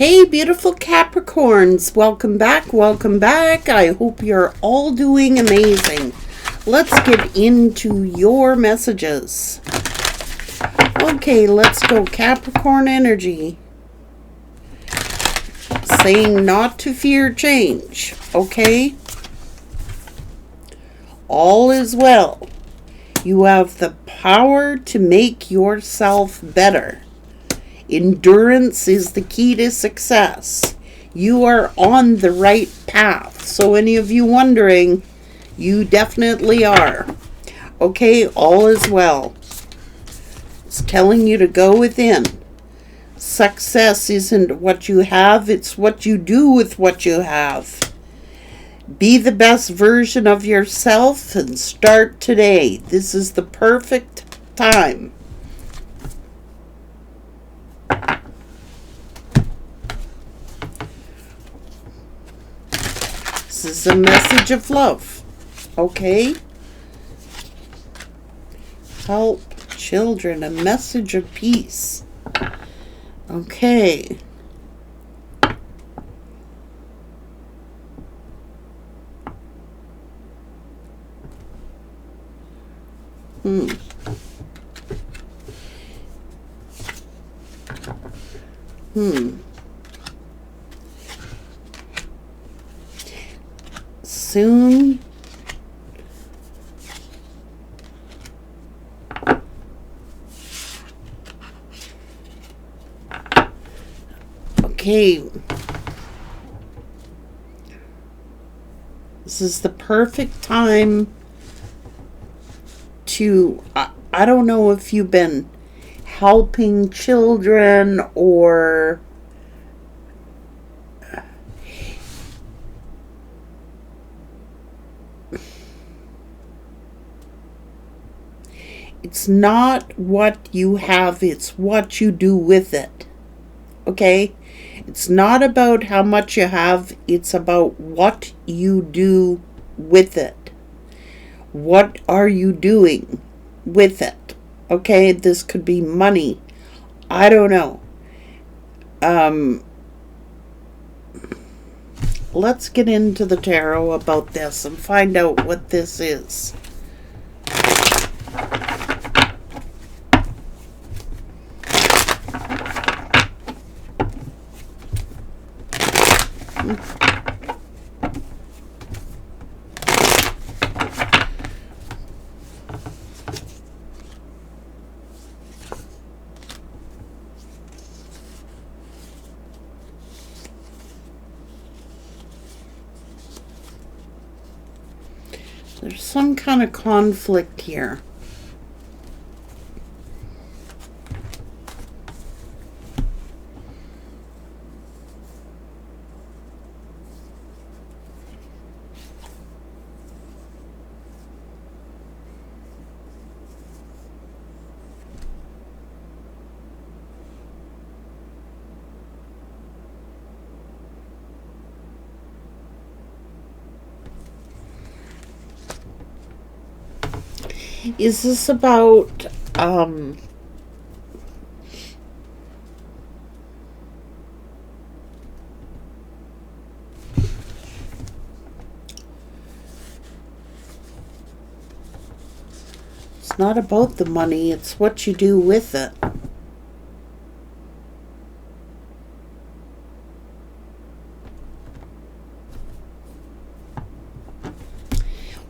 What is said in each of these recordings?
Hey, beautiful Capricorns. Welcome back. Welcome back. I hope you're all doing amazing. Let's get into your messages. Okay, let's go. Capricorn energy. Saying not to fear change. Okay? All is well. You have the power to make yourself better. Endurance is the key to success. You are on the right path. So any of you wondering, you definitely are. Okay, all is well. It's telling you to go within. Success isn't what you have, it's what you do with what you have. Be the best version of yourself and start today. This is the perfect time. This is a message of love. Okay? Help children, a message of peace. Okay. Soon. Okay. This is the perfect time to, I don't know if you've been helping children or it's not what you have, it's what you do with it. Okay? It's not about how much you have, it's about what you do with it. What are you doing with it? Okay, this could be money. I don't know. Let's get into the tarot about this and find out what this is. There's some kind of conflict here. Is this about it's not about the money, it's what you do with it.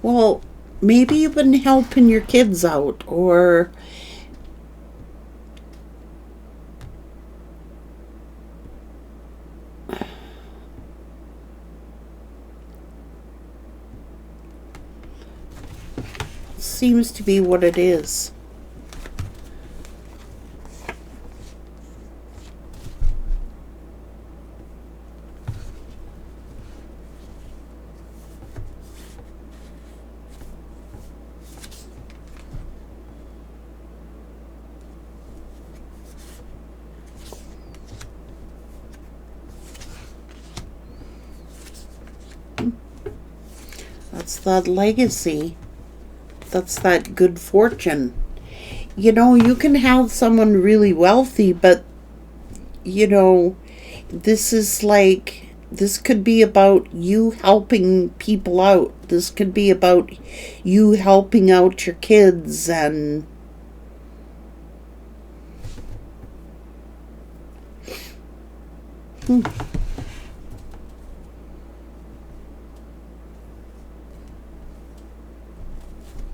Well, maybe you've been helping your kids out, or seems to be what it is. That's that legacy. That's that good fortune. You know, you can have someone really wealthy, but, you know, this is like, this could be about you helping people out. This could be about you helping out your kids and hmm.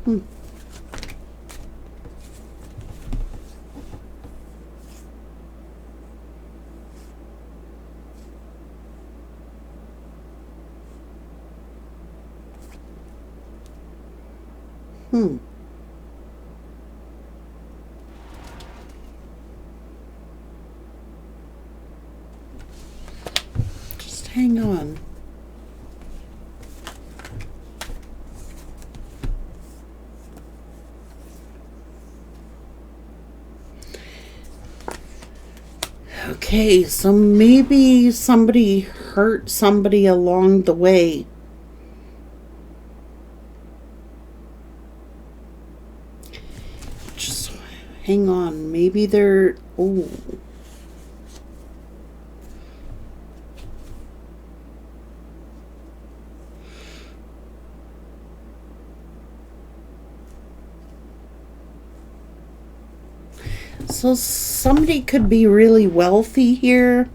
Hmm. Hmm. Just hang on. Okay, so maybe somebody hurt somebody along the way. Just hang on. Maybe they're... Oh. So somebody could be really wealthy here.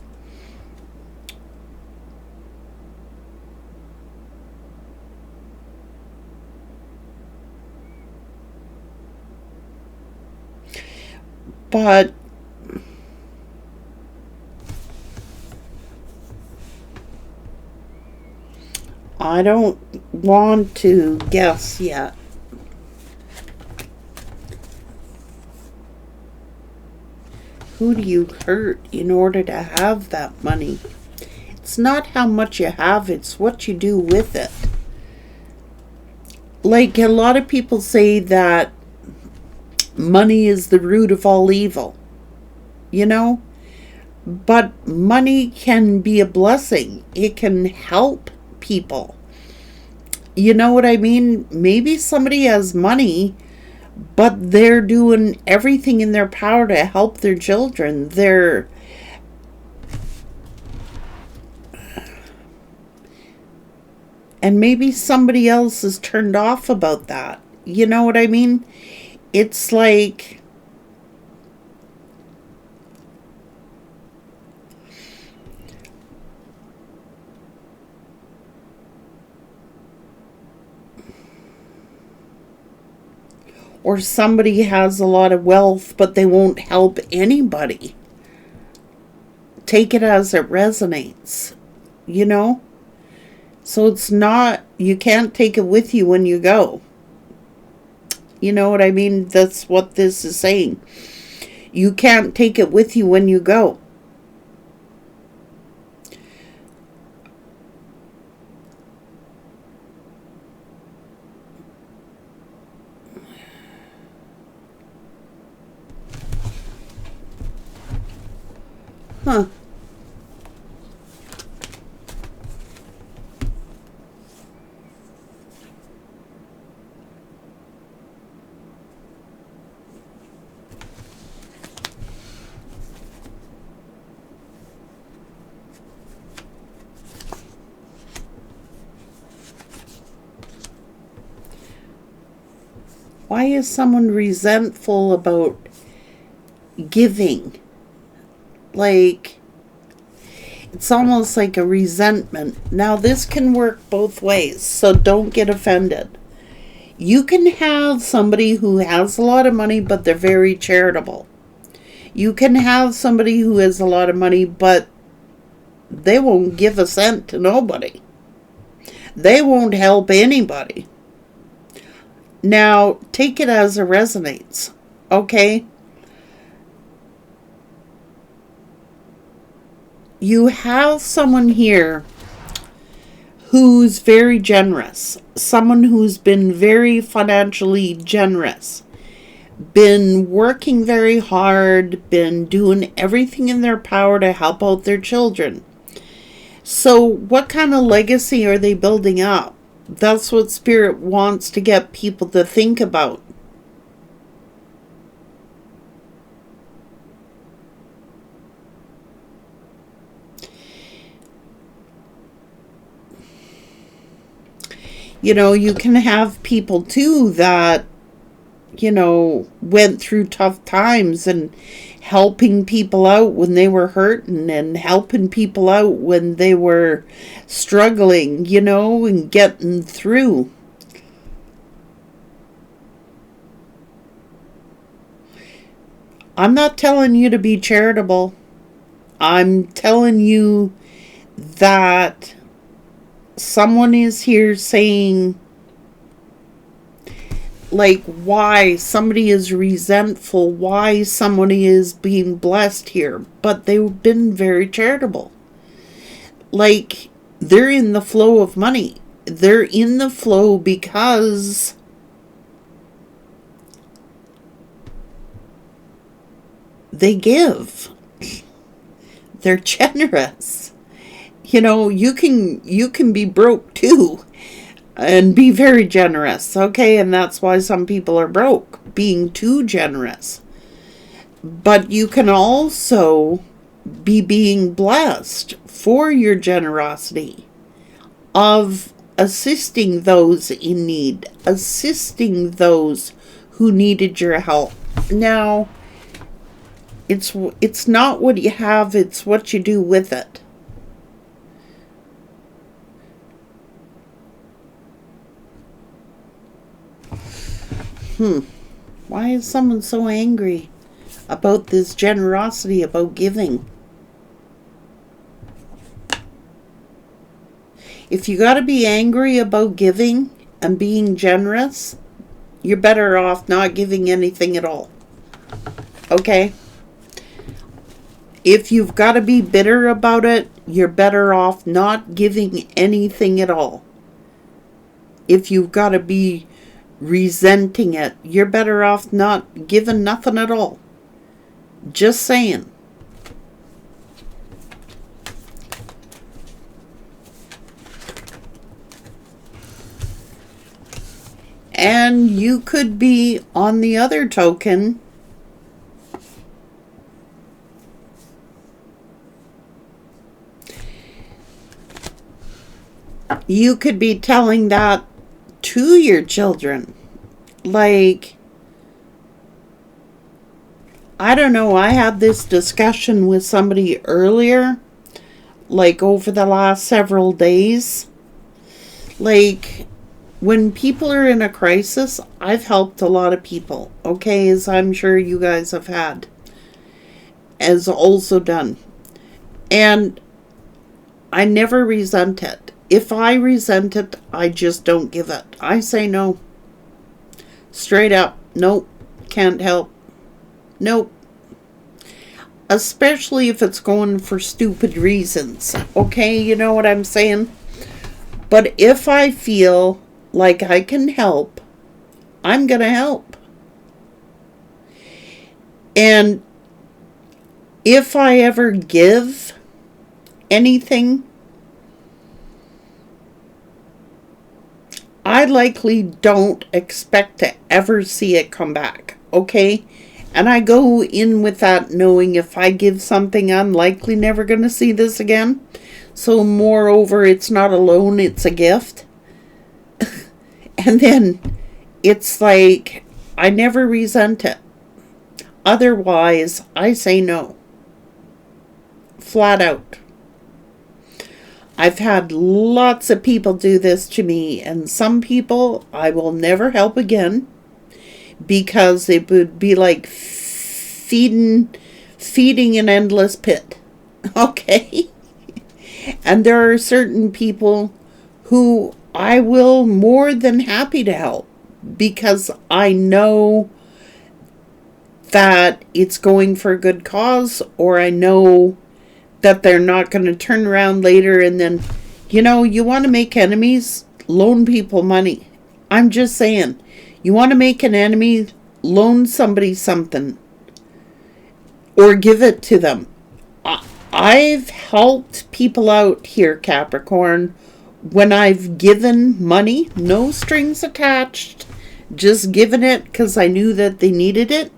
But I don't want to guess yet. Who do you hurt in order to have that money? It's not how much you have, it's what you do with it. Like a lot of people say that money is the root of all evil, you know? But money can be a blessing. It can help people. You know what I mean? Maybe somebody has money, but they're doing everything in their power to help their children. And maybe somebody else is turned off about that. You know what I mean? It's like, or somebody has a lot of wealth, but they won't help anybody. Take it as it resonates, you know? So it's not, you can't take it with you when you go. You know what I mean? That's what this is saying. You can't take it with you when you go. Huh. Why is someone resentful about giving? Like, it's almost like a resentment. Now, this can work both ways, so don't get offended. You can have somebody who has a lot of money, but they're very charitable. You can have somebody who has a lot of money, but they won't give a cent to nobody. They won't help anybody. Now, take it as it resonates, okay? You have someone here who's very generous, someone who's been very financially generous, been working very hard, been doing everything in their power to help out their children. So what kind of legacy are they building up? That's what Spirit wants to get people to think about. You can have people too that, went through tough times and helping people out when they were hurting and helping people out when they were struggling, and getting through. I'm not telling you to be charitable. I'm telling you that someone is here saying, like, why somebody is resentful, why somebody is being blessed here, but they've been very charitable. Like, they're in the flow of money. They're in the flow because they give. They're generous. You can be broke too and be very generous, okay? And that's why some people are broke, being too generous. But you can also be being blessed for your generosity of assisting those in need, assisting those who needed your help. Now, it's not what you have, it's what you do with it. Why is someone so angry about this generosity, about giving? If you got to be angry about giving and being generous, you're better off not giving anything at all. Okay? If you've got to be bitter about it, you're better off not giving anything at all. If you've got to be resenting it, you're better off not giving nothing at all. Just saying. And you could be, on the other token, you could be telling that to your children. Like, I don't know, I had this discussion with somebody earlier, like over the last several days. Like, when people are in a crisis, I've helped a lot of people, okay, as I'm sure you guys have had, as also done. And I never resent it. If I resent it, I just don't give it. I say no. Straight up. Nope. Can't help. Nope. Especially if it's going for stupid reasons. Okay, you know what I'm saying? But if I feel like I can help, I'm going to help. And if I ever give anything, I likely don't expect to ever see it come back, okay? And I go in with that knowing if I give something, I'm likely never going to see this again. So moreover, it's not a loan, it's a gift. And then it's like, I never resent it. Otherwise, I say no. Flat out. I've had lots of people do this to me, and some people I will never help again because it would be like feeding an endless pit. Okay? And there are certain people who I will more than happy to help because I know that it's going for a good cause, or I know that they're not going to turn around later and then, you want to make enemies, loan people money. I'm just saying, you want to make an enemy, loan somebody something or give it to them. I've helped people out here, Capricorn, when I've given money, no strings attached, just given it because I knew that they needed it,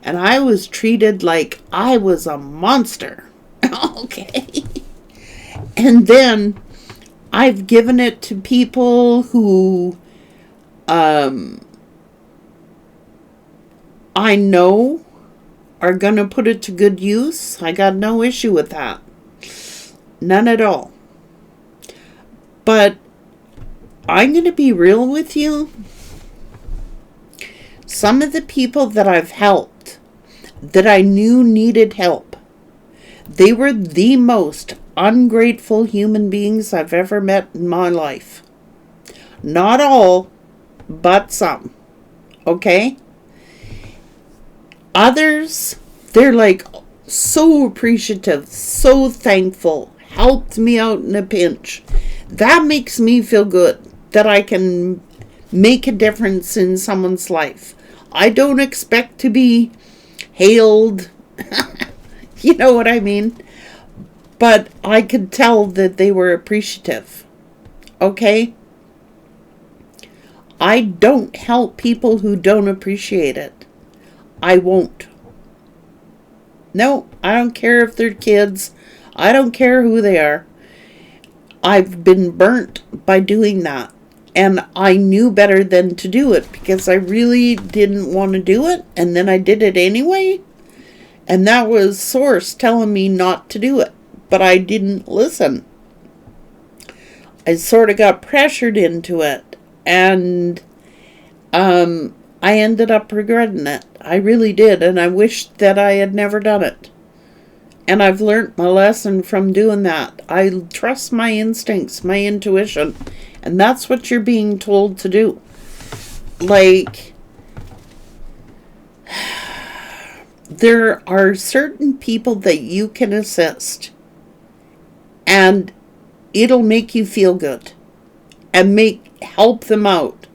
and I was treated like I was a monster. Okay. And then I've given it to people who I know are going to put it to good use. I got no issue with that. None at all. But I'm going to be real with you. Some of the people that I've helped, that I knew needed help, they were the most ungrateful human beings I've ever met in my life. Not all, but some. Okay? Others, they're like so appreciative, so thankful, helped me out in a pinch. That makes me feel good that I can make a difference in someone's life. I don't expect to be hailed. You know what I mean? But I could tell that they were appreciative. Okay? I don't help people who don't appreciate it. I won't. No, I don't care if they're kids. I don't care who they are. I've been burnt by doing that. And I knew better than to do it because I really didn't want to do it. And then I did it anyway. And that was Source telling me not to do it. But I didn't listen. I sort of got pressured into it. And I ended up regretting it. I really did. And I wish that I had never done it. And I've learned my lesson from doing that. I trust my instincts, my intuition. And that's what you're being told to do. Like, there are certain people that you can assist. And it'll make you feel good. And help them out.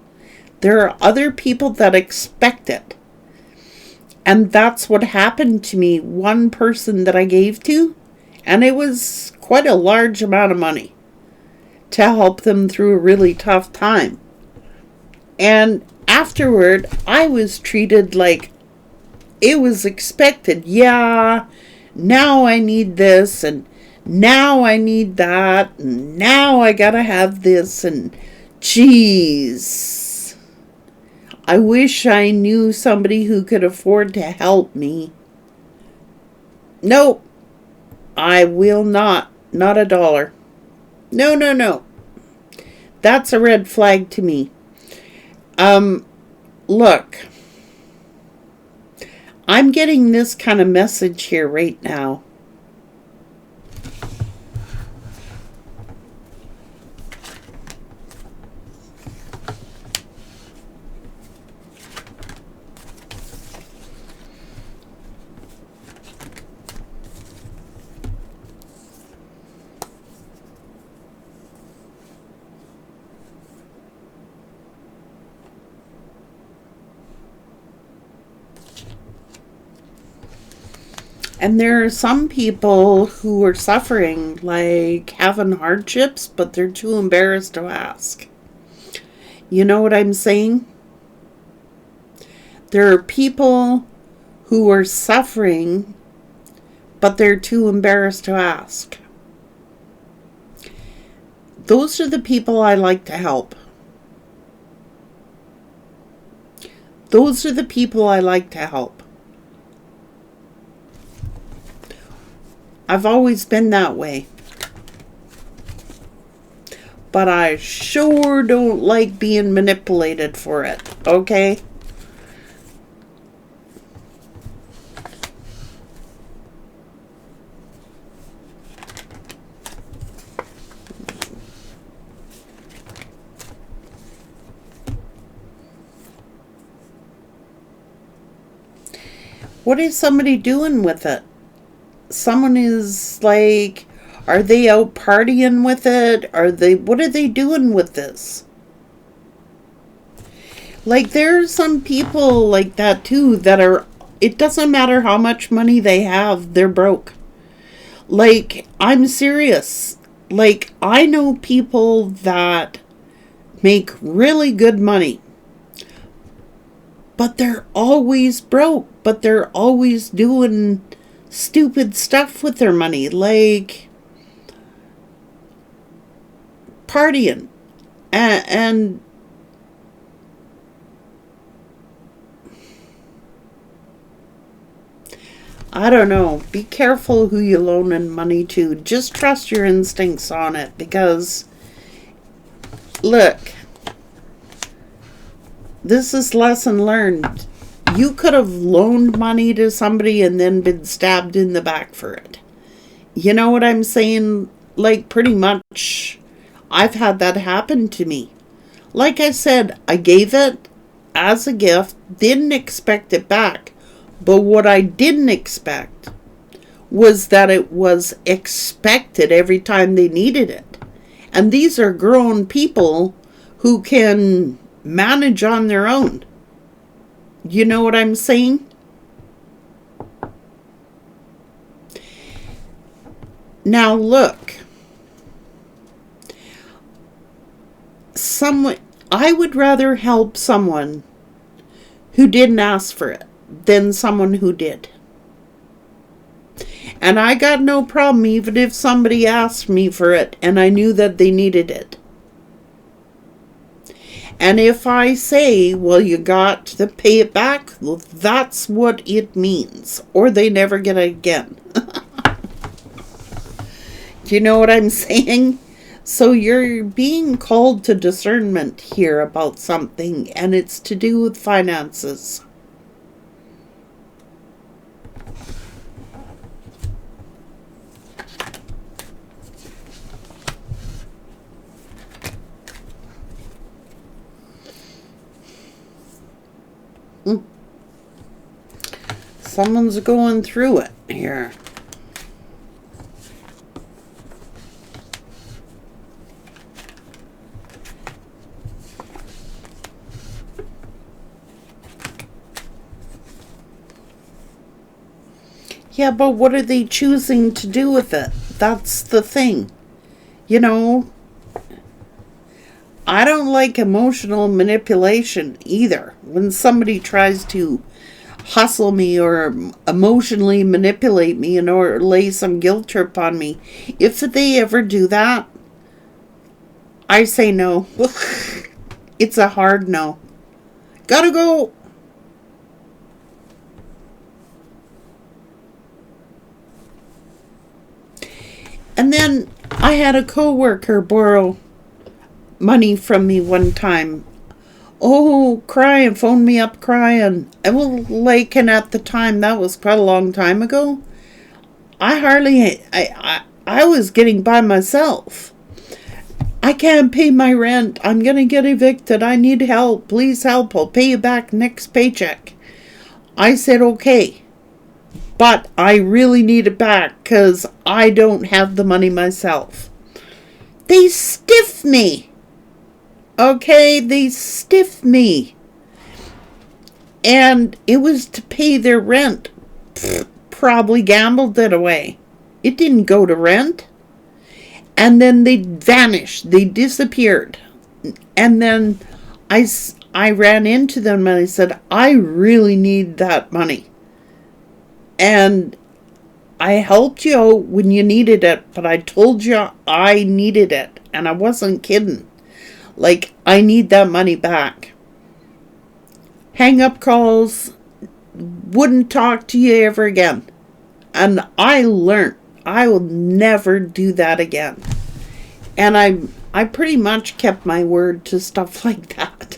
There are other people that expect it. And that's what happened to me. One person that I gave to, and it was quite a large amount of money to help them through a really tough time. And afterward, I was treated like it was expected. Yeah, now I need this, and now I need that, and now I gotta have this, and geez. I wish I knew somebody who could afford to help me. Nope. I will not. Not a dollar. No, no, no. That's a red flag to me. Look. I'm getting this kind of message here right now. And there are some people who are suffering, like having hardships, but they're too embarrassed to ask. You know what I'm saying? There are people who are suffering, but they're too embarrassed to ask. Those are the people I like to help. Those are the people I like to help. I've always been that way. But I sure don't like being manipulated for it, okay? What is somebody doing with it? Someone is like, are they out partying with it? What are they doing with this? Like, there are some people like that too that are, it doesn't matter how much money they have, they're broke. Like, I'm serious. Like, I know people that make really good money, but they're always broke, but they're always doing stupid stuff with their money. Like, partying. And I don't know. Be careful who you loaning money to. Just trust your instincts on it, because look, this is lesson learned. You could have loaned money to somebody and then been stabbed in the back for it. You know what I'm saying? Like, pretty much, I've had that happen to me. Like I said, I gave it as a gift, didn't expect it back. But what I didn't expect was that it was expected every time they needed it. And these are grown people who can manage on their own. You know what I'm saying? Now look, I would rather help someone who didn't ask for it than someone who did. And I got no problem even if somebody asked me for it and I knew that they needed it. And if I say, well, you got to pay it back, well, that's what it means. Or they never get it again. Do you know what I'm saying? So you're being called to discernment here about something, and it's to do with finances. Someone's going through it here. Yeah, but what are they choosing to do with it? That's the thing. You know, I don't like emotional manipulation either. When somebody tries to hustle me or emotionally manipulate me and or lay some guilt trip on me, if they ever do that, I say no. It's a hard no. Gotta go. And then I had a coworker borrow money from me one time. Oh, crying, phoned me up crying. And at the time, that was quite a long time ago. I was getting by myself. I can't pay my rent. I'm going to get evicted. I need help. Please help. I'll pay you back next paycheck. I said, okay. But I really need it back because I don't have the money myself. They stiffed me. Okay, they stiffed me. And it was to pay their rent. Probably gambled it away. It didn't go to rent. And then they vanished. They disappeared. And then I ran into them and I said, I really need that money. And I helped you out when you needed it, but I told you I needed it. And I wasn't kidding. Like, I need that money back. Hang up calls. Wouldn't talk to you ever again. And I learned I will never do that again. And I pretty much kept my word to stuff like that.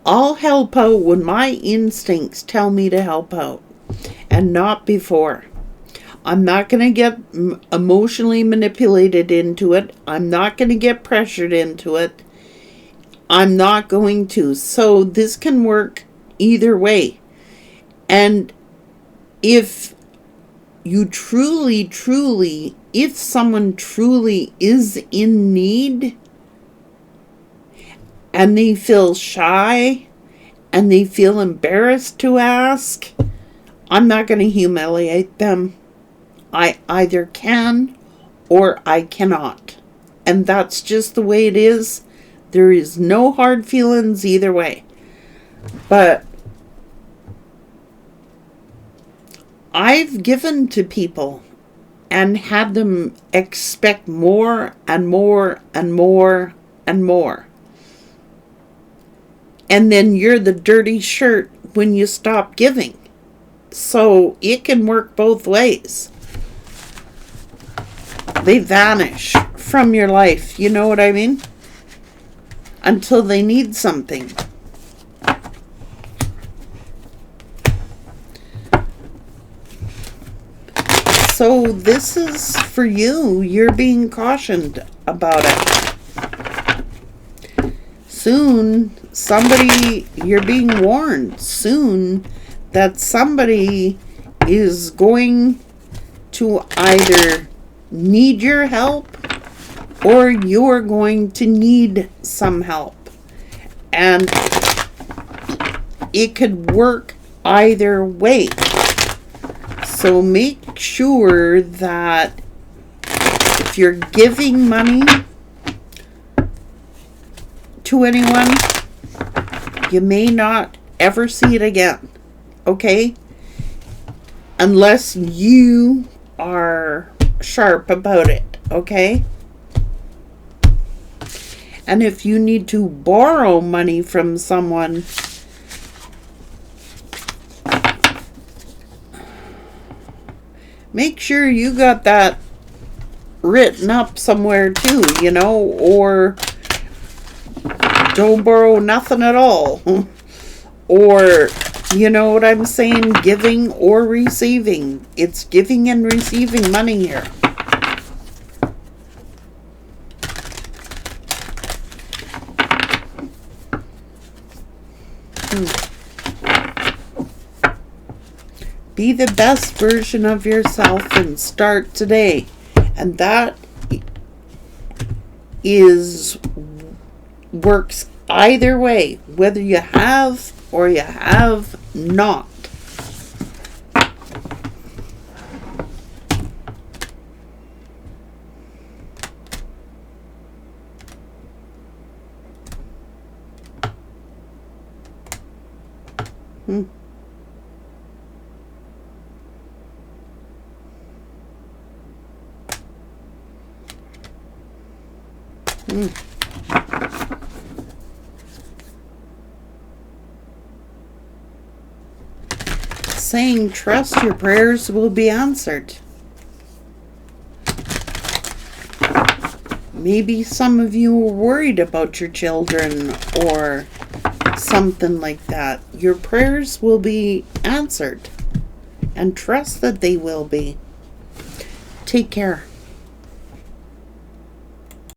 I'll help out when my instincts tell me to help out. And not before. I'm not going to get emotionally manipulated into it. I'm not going to get pressured into it. I'm not going to. So this can work either way. And if you truly, if someone truly is in need and they feel shy and they feel embarrassed to ask, I'm not going to humiliate them. I either can or I cannot. And that's just the way it is. There is no hard feelings either way. But I've given to people and had them expect more and more and more and more. And then you're the dirty shirt when you stop giving. So it can work both ways. They vanish from your life, you know what I mean? Until they need something. So this is for you. You're being cautioned about it. Soon, you're being warned soon that somebody is going to either need your help or you're going to need some help. And it could work either way. So make sure that if you're giving money to anyone, you may not ever see it again. Okay? Unless you are sharp about it. Okay? And if you need to borrow money from someone, make sure you got that written up somewhere too, you know, or don't borrow nothing at all. Or, you know what I'm saying, giving or receiving. It's giving and receiving money here. Be the best version of yourself and start today. And that works either way, whether you have or you have not. Saying trust your prayers will be answered. Maybe some of you are worried about your children or something like that. Your prayers will be answered, and trust that they will be. Take care.